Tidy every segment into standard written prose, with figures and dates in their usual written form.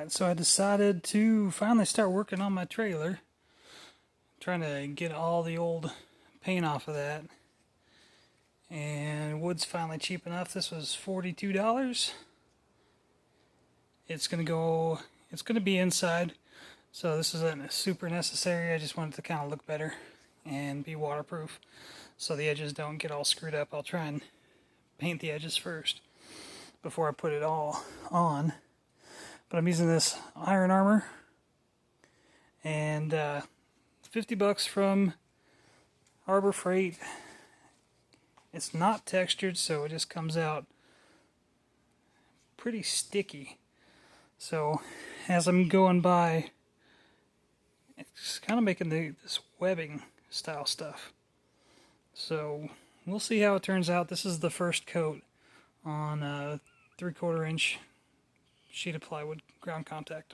Alright, so I decided to finally start working on my trailer. Trying to get all the old paint off of that. And wood's finally cheap enough. This was $42. It's gonna be inside. So this isn't super necessary. I just wanted to kind of look better and be waterproof so the edges don't get all screwed up. I'll try and paint the edges first before I put it all on. But I'm using this Iron Armor, and $50 from Harbor Freight. It's not textured, so it just comes out pretty sticky. So as I'm going by, it's kind of making this webbing style stuff. So we'll see how it turns out. This is the first coat on a 3/4 inch sheet of plywood ground contact.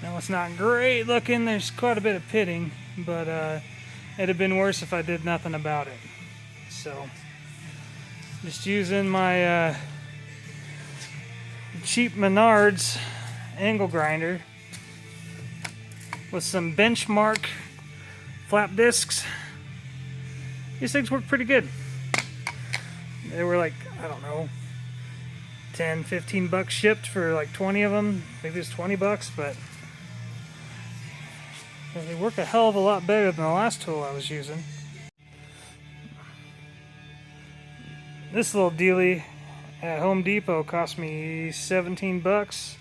Now it's not great looking. There's quite a bit of pitting, but it'd have been worse if I did nothing about it. So just using my cheap Menards angle grinder with some Benchmark flap discs. These things work pretty good. They were like, I don't know, 10, 15 bucks shipped for like 20 of them. Maybe it's 20 bucks, but they work a hell of a lot better than the last tool I was using. This little dealie at Home Depot cost me 17 bucks.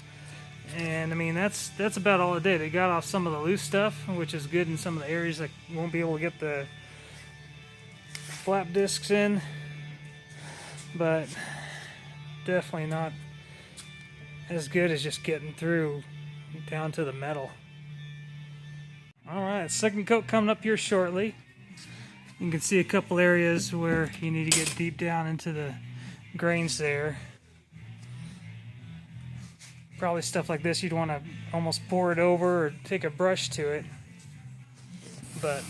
And I mean, that's about all it did. It got off some of the loose stuff, which is good in some of the areas that won't be able to get the flap discs in. But definitely not as good as just getting through down to the metal. Alright, second coat coming up here shortly. You can see a couple areas where you need to get deep down into the grains there. Probably stuff like this you'd want to almost pour it over or take a brush to it. But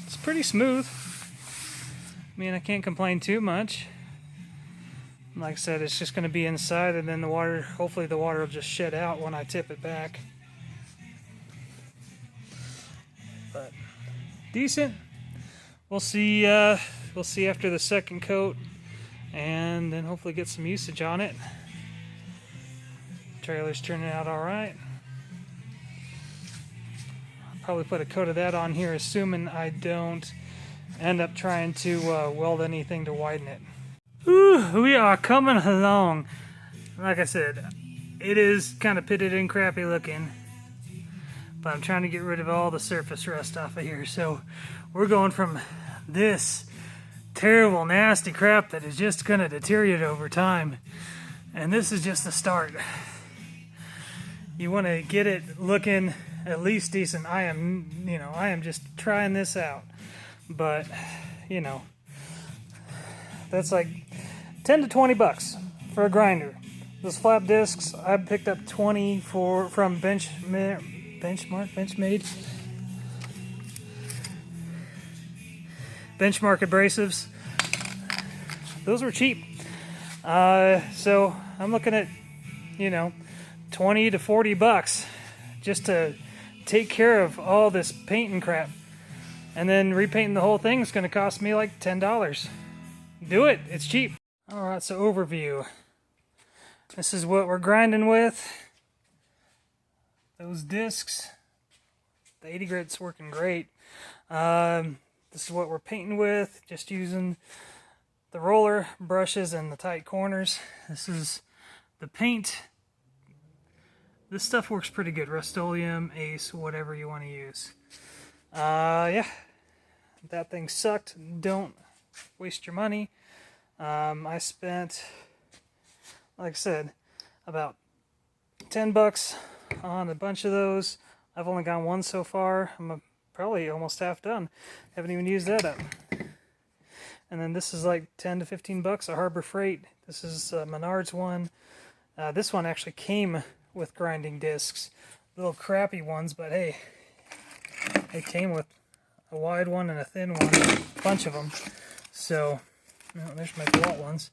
it's pretty smooth. I mean, I can't complain too much. Like I said, it's just going to be inside, and then the water, hopefully the water will just shed out when I tip it back. But decent. We'll see after the second coat, and then hopefully get some usage on it. Trailer's turning out all right. I'll probably put a coat of that on here, assuming I don't end up trying to weld anything to widen it. Ooh, we are coming along. Like I said, it is kind of pitted and crappy looking, but I'm trying to get rid of all the surface rust off of here. So we're going from this terrible, nasty crap that is just going to deteriorate over time, and this is just the start. You want to get it looking at least decent. I am just trying this out, but that's like 10 to 20 bucks for a grinder. Those flap discs I picked up 20 from Benchmark abrasives. Those were cheap. So I'm looking at 20 to 40 bucks just to take care of all this paint and crap. And then repainting the whole thing is going to cost me like $10. Do it. It's cheap. Alright, so overview. This is what we're grinding with. Those discs. The 80 grit's working great. This is what we're painting with. Just using the roller brushes and the tight corners. This is the paint. This stuff works pretty good. Rust-Oleum, Ace, whatever you want to use. Yeah. That thing sucked. Don't waste your money. I spent, like I said, about 10 bucks on a bunch of those. I've only got one so far. I'm probably almost half done. Haven't even used that up. And then this is like 10 to 15 bucks a Harbor Freight. This is Menards one. This one actually came with grinding discs. Little crappy ones, but hey, it came with a wide one and a thin one. A bunch of them. So, there's my DeWalt ones.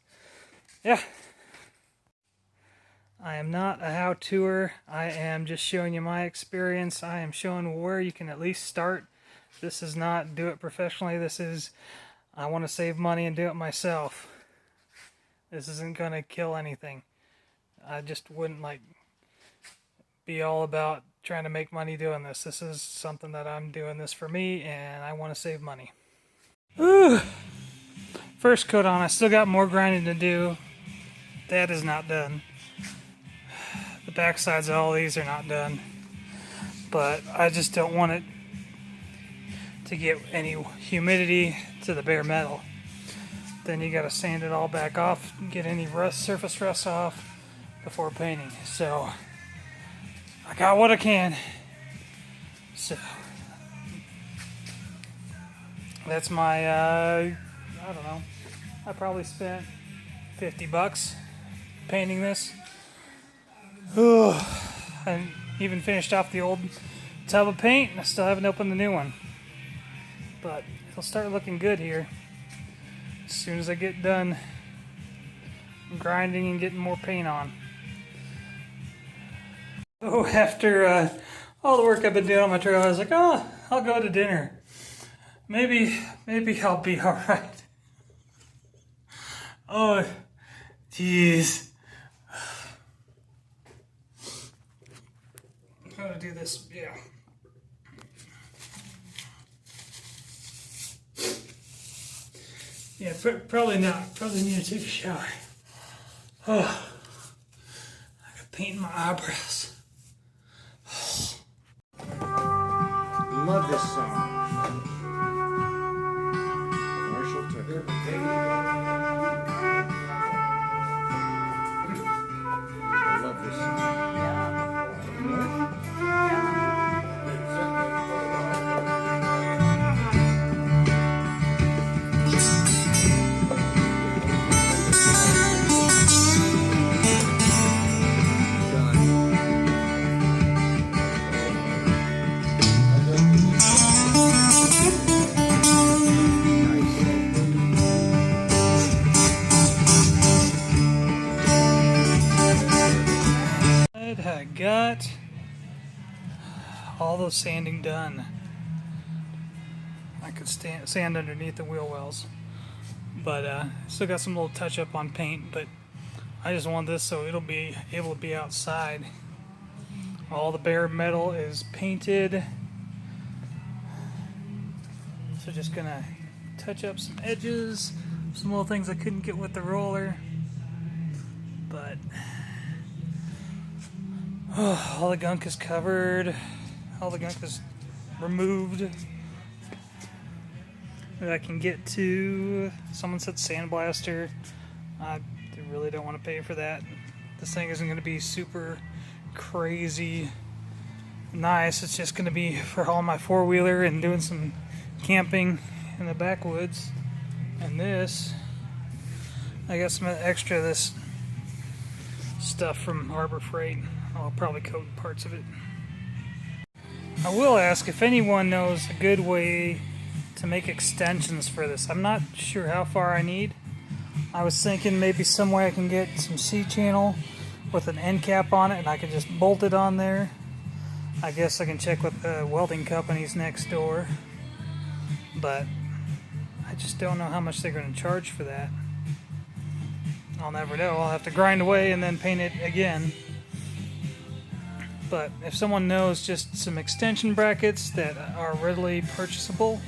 Yeah. I am not a how-toer. I am just showing you my experience. I am showing where you can at least start. This is not do it professionally. This is I want to save money and do it myself. This isn't going to kill anything. I just wouldn't be all about trying to make money doing this. This is something that I'm doing this for me, and I want to save money. Ooh. First coat on. I still got more grinding to do. That is not done. The back sides of all these are not done. But I just don't want it to get any humidity to the bare metal. Then you got to sand it all back off, get any surface rust off before painting. So I got what I can. So that's my I don't know. I probably spent $50 painting this. I even finished off the old tub of paint, and I still haven't opened the new one. But it'll start looking good here as soon as I get done grinding and getting more paint on. So after all the work I've been doing on my trailer, I was like, oh, I'll go to dinner. Maybe I'll be all right. Oh, jeez. I'm gonna do this, yeah. Yeah, probably not. Probably need to take a shower. Oh, I got paint in my eyebrows. Love this song. Marshall Tucker. I love this song. I got all the sanding done. I could sand underneath the wheel wells, but still got some little touch up on paint. But I just want this so it'll be able to be outside. All the bare metal is painted, so just gonna touch up some edges, some little things I couldn't get with the roller, but all the gunk is covered, all the gunk is removed that I can get to. Someone said sandblaster. I really don't want to pay for that. This thing isn't going to be super crazy nice. It's just going to be for hauling my four-wheeler and doing some camping in the backwoods. And this, I got some extra of this stuff from Harbor Freight. I'll probably coat parts of it. I will ask if anyone knows a good way to make extensions for this. I'm not sure how far I need. I was thinking maybe some way I can get some C-channel with an end cap on it and I can just bolt it on there. I guess I can check with the welding companies next door, but I just don't know how much they're going to charge for that. I'll never know. I'll have to grind away and then paint it again. But if someone knows just some extension brackets that are readily purchasable,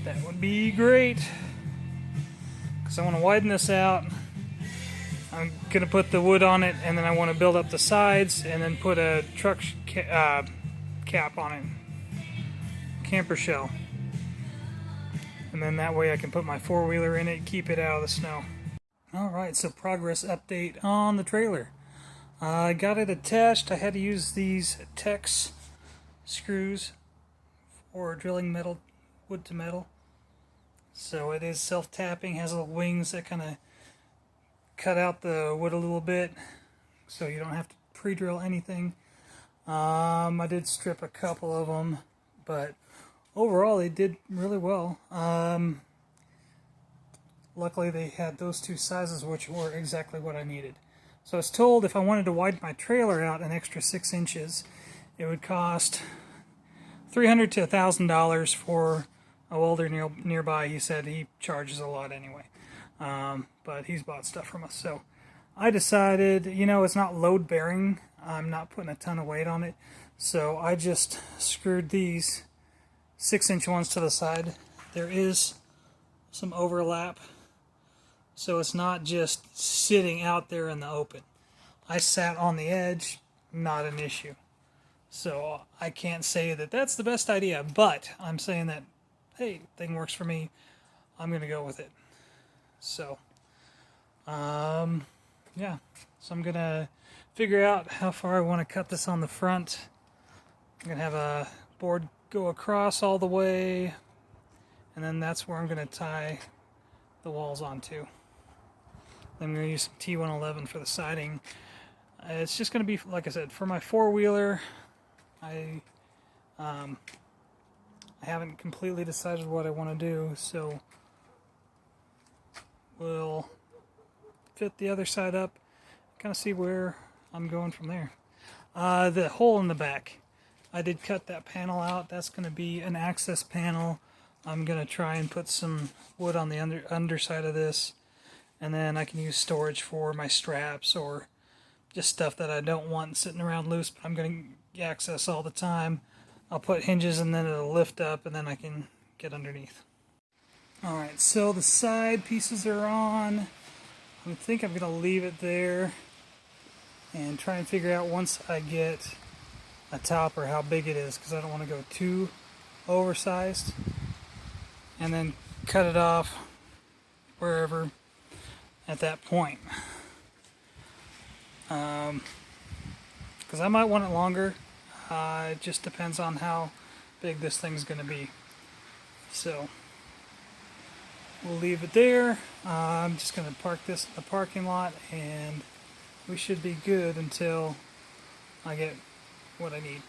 that would be great. Because I want to widen this out. I'm going to put the wood on it, and then I want to build up the sides and then put a truck cap on it. Camper shell. And then that way I can put my four-wheeler in it, keep it out of the snow. Alright, so progress update on the trailer. I got it attached. I had to use these Tex screws for drilling wood to metal. So it is self-tapping, has little wings that kind of cut out the wood a little bit, so you don't have to pre-drill anything. I did strip a couple of them, but overall they did really well. Luckily they had those two sizes, which were exactly what I needed. So I was told if I wanted to widen my trailer out an extra 6 inches, it would cost $300 to $1,000 for a welder nearby. He said he charges a lot anyway, but he's bought stuff from us. So I decided, it's not load bearing. I'm not putting a ton of weight on it. So I just screwed these 6-inch ones to the side. There is some overlap, so it's not just sitting out there in the open. I sat on the edge, not an issue. So I can't say that that's the best idea, but I'm saying that, hey, thing works for me. I'm going to go with it. So, yeah. So I'm going to figure out how far I want to cut this on the front. I'm going to have a board go across all the way, and then that's where I'm going to tie the walls onto. I'm going to use some T111 for the siding. It's just going to be, like I said, for my four-wheeler. I haven't completely decided what I want to do, so we'll fit the other side up, kind of see where I'm going from there. The hole in the back, I did cut that panel out. That's going to be an access panel. I'm going to try and put some wood on the underside of this, and then I can use storage for my straps or just stuff that I don't want sitting around loose, but I'm going to access all the time. I'll put hinges and then it'll lift up and then I can get underneath. Alright, so the side pieces are on. I think I'm going to leave it there and try and figure out once I get a topper how big it is, because I don't want to go too oversized, and then cut it off wherever at that point. Because I might want it longer. It just depends on how big this thing's going to be. So we'll leave it there. I'm just going to park this in the parking lot, and we should be good until I get what I need.